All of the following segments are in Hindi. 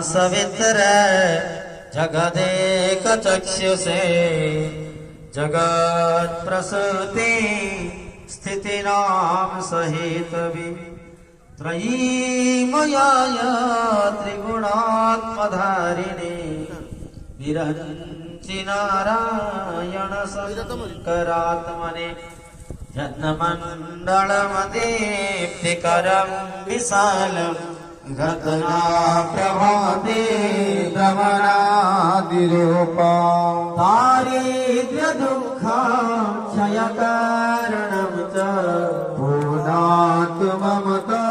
सवित्र जगदेक चक्षुषे जगत प्रसूति स्थितिनाम सहित त्रयीमयाय त्रिगुणात्मधारिणे विरंचि नारायण शंकरात्मने जन्मण्डलमदीप्तिकरं विशालम् घटना प्रभाते भ्रमणादिरूपम् दारिद्र्य दुःख क्षयकारणं च पूर्णात् ममता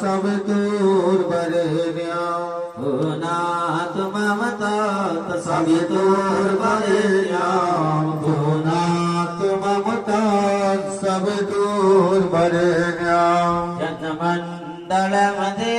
सवितुर्वरेण्यम् पूर्णात् ममता सवितुर्वरेण्यम् पूर्णात् ममता सवितुर्वरेण्यम् जन्मण्डलमदे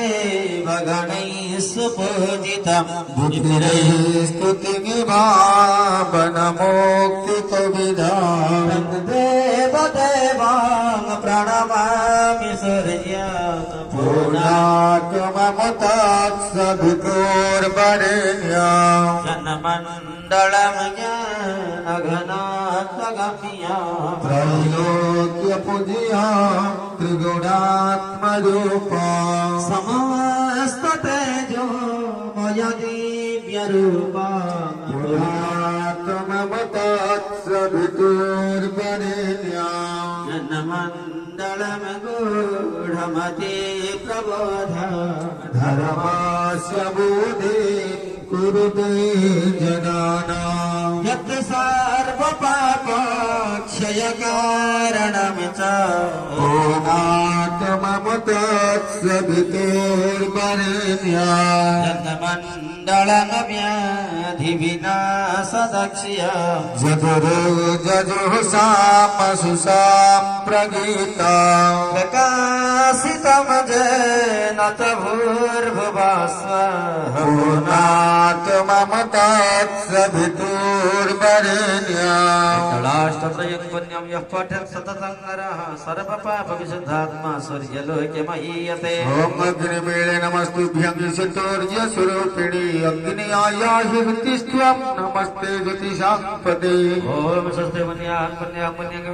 भगणैः सुपूजितम् बुद्धिरैः स्तुतिमिवावनमोक्तिकविधाम् देवदेवां प्रणमामि सूर्यात् पूर्णात् ममतात् सवितुर्वरेण्यम् जन्मण्डलमज्ञानघनात्मगम्या त्रैलोक्यपूज्या त्रिगुणात्मरूपा समस्त तेजो मय दिव्यरूपा पूर्णात् ममतात् सवितुर्वरेण्यम् जन्मण्डलं गूढमति प्रबोध धर्मस्य बोधे कुरुते जनानां यत् सर्वपापक्षयकारणं च पूर्णात् ममतात् सवितुर्वरेण्यम् जन्मण्डलमव्याधिविनाशदक्ष्य जजुषामशुषां प्रगीता प्रकाशितं येन च भूर्भुवस्व पूर्णात् ममतात् सवितुर्वरेण्यम् कलाष्टत्रयं पुण्यं यः पठेत् सततं नरः सर्वपापविशुद्धात्मा स्वर्गलोके महीयते ॐ अग्निमीळे नमस्तुभ्यं विशुद्धोर्यस्वरूपिणी अग्नियायाहि वित्तिस्त्वं नमस्ते ज्योतिषां पदे ॐ स्वस्ति पुण्यात् पुण्यं